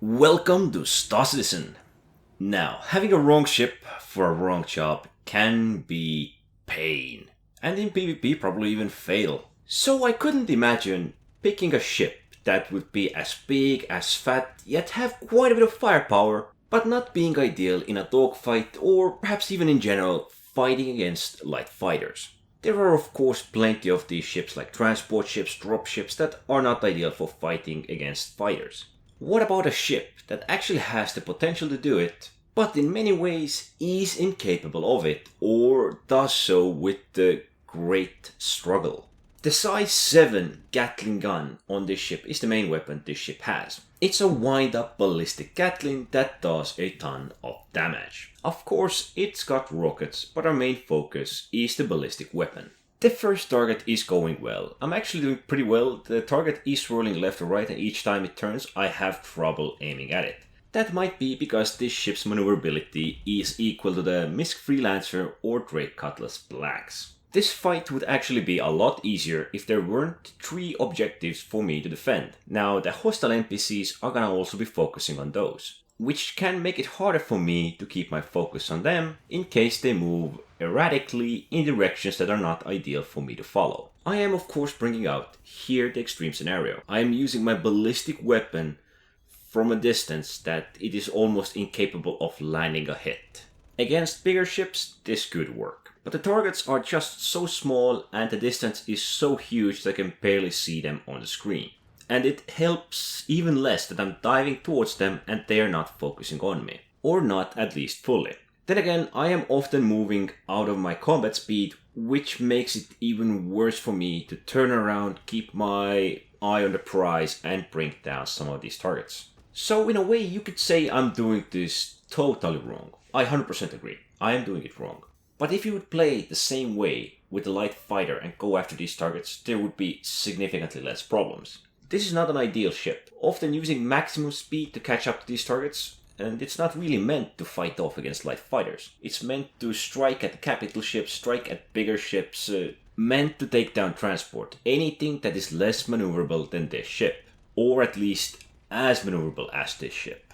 Welcome to Star Citizen. Now, having a wrong ship for a wrong job can be pain, and in PvP probably even fatal. So I couldn't imagine picking a ship that would be as big, as fat, yet have quite a bit of firepower, but not being ideal in a dogfight or perhaps even in general fighting against light fighters. There are of course plenty of these ships like transport ships, drop ships that are not ideal for fighting against fighters. What about a ship that actually has the potential to do it, but in many ways is incapable of it, or does so with the great struggle? The size 7 Gatling gun on this ship is the main weapon this ship has. It's a wind-up ballistic Gatling that does a ton of damage. Of course, it's got rockets, but our main focus is the ballistic weapon. The first target is going well. I'm actually doing pretty well. The target is rolling left or right, and each time it turns I have trouble aiming at it. That might be because this ship's maneuverability is equal to the Misk Freelancer or Drake Cutlass Blacks. This fight would actually be a lot easier if there weren't 3 objectives for me to defend. Now the hostile NPCs are gonna also be focusing on those, which can make it harder for me to keep my focus on them in case they move erratically in directions that are not ideal for me to follow. I am of course bringing out here the extreme scenario. I am using my ballistic weapon from a distance that it is almost incapable of landing a hit. Against bigger ships, this could work, but the targets are just so small and the distance is so huge that I can barely see them on the screen. And it helps even less that I'm diving towards them and they are not focusing on me. Or not at least fully. Then again, I am often moving out of my combat speed, which makes it even worse for me to turn around, keep my eye on the prize and bring down some of these targets. So in a way you could say I'm doing this totally wrong. I 100% agree. I am doing it wrong. But if you would play the same way with the light fighter and go after these targets, there would be significantly less problems. This is not an ideal ship, often using maximum speed to catch up to these targets, and it's not really meant to fight off against light fighters. It's meant to strike at capital ships, strike at bigger ships, meant to take down transport, anything that is less maneuverable than this ship, or at least as maneuverable as this ship.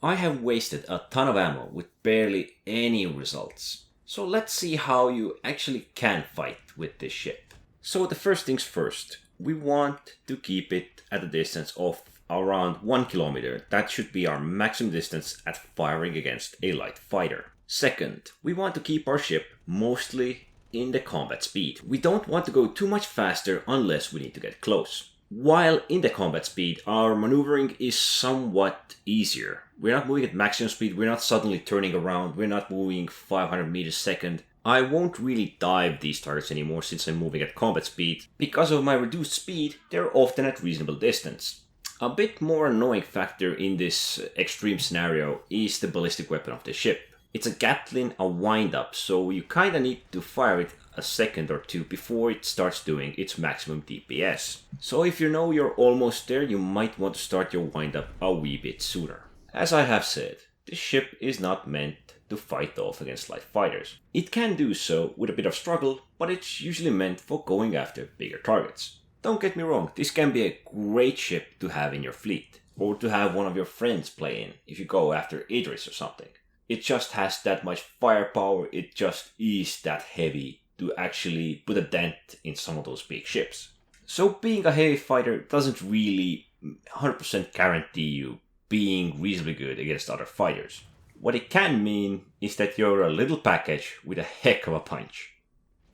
I have wasted a ton of ammo with barely any results, so let's see how you actually can fight with this ship. So the first things first. We want to keep it at a distance of around 1 kilometer. That should be our maximum distance at firing against a light fighter. Second, we want to keep our ship mostly in the combat speed. We don't want to go too much faster unless we need to get close. While in the combat speed, our maneuvering is somewhat easier. We're not moving at maximum speed, we're not suddenly turning around, we're not moving 500 meters a second. I won't really dive these targets anymore since I'm moving at combat speed. Because of my reduced speed, they're often at reasonable distance. A bit more annoying factor in this extreme scenario is the ballistic weapon of the ship. It's a Gatling, a wind-up, so you kinda need to fire it a second or two before it starts doing its maximum DPS. So if you know you're almost there, you might want to start your wind-up a wee bit sooner. As I have said, this ship is not meant to fight off against light fighters. It can do so with a bit of struggle, but it's usually meant for going after bigger targets. Don't get me wrong, this can be a great ship to have in your fleet, or to have one of your friends play in if you go after Idris or something. It just has that much firepower, it just is that heavy to actually put a dent in some of those big ships. So being a heavy fighter doesn't really 100% guarantee you being reasonably good against other fighters. What it can mean is that you're a little package with a heck of a punch.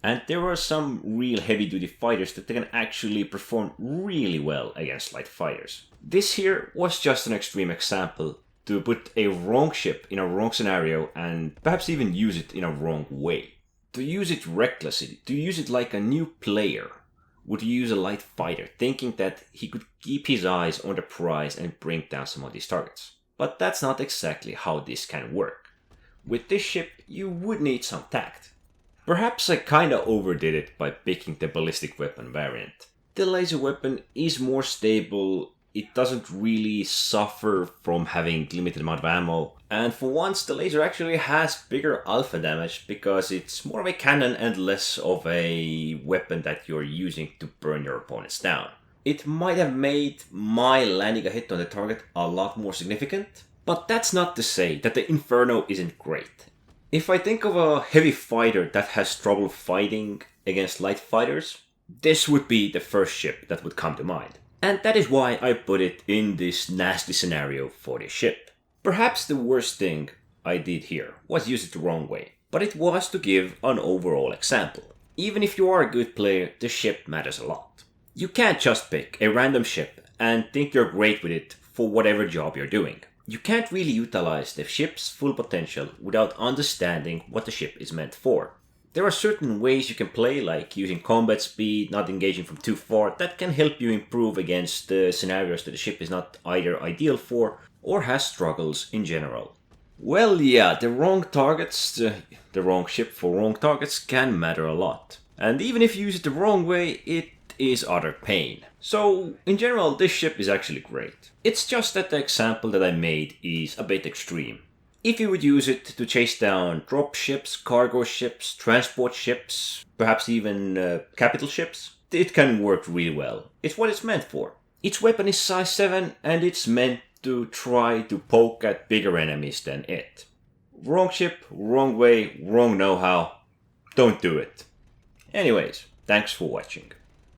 And there are some real heavy-duty fighters that can actually perform really well against light fighters. This here was just an extreme example to put a wrong ship in a wrong scenario and perhaps even use it in a wrong way. To use it recklessly, to use it like a new player would use a light fighter thinking that he could keep his eyes on the prize and bring down some of these targets. But that's not exactly how this can work. With this ship, you would need some tact. Perhaps I kinda overdid it by picking the ballistic weapon variant. The laser weapon is more stable, it doesn't really suffer from having limited amount of ammo, and for once the laser actually has bigger alpha damage because it's more of a cannon and less of a weapon that you're using to burn your opponents down. it might have made my landing a hit on the target a lot more significant. But that's not to say that the Inferno isn't great. If I think of a heavy fighter that has trouble fighting against light fighters, this would be the first ship that would come to mind. And that is why I put it in this nasty scenario for this ship. Perhaps the worst thing I did here was use it the wrong way, but it was to give an overall example. Even if you are a good player, the ship matters a lot. You can't just pick a random ship and think you're great with it for whatever job you're doing. You can't really utilize the ship's full potential without understanding what the ship is meant for. There are certain ways you can play, like using combat speed, not engaging from too far, that can help you improve against the scenarios that the ship is not either ideal for or has struggles in general. Well, yeah, the wrong targets, the wrong ship for wrong targets can matter a lot. And even if you use it the wrong way, it is utter pain. So, in general, this ship is actually great. It's just that the example that I made is a bit extreme. If you would use it to chase down drop ships, cargo ships, transport ships, perhaps even capital ships, it can work really well. It's what it's meant for. Its weapon is size 7 and it's meant to try to poke at bigger enemies than it. Wrong ship, wrong way, wrong know-how. Don't do it. Anyways, thanks for watching.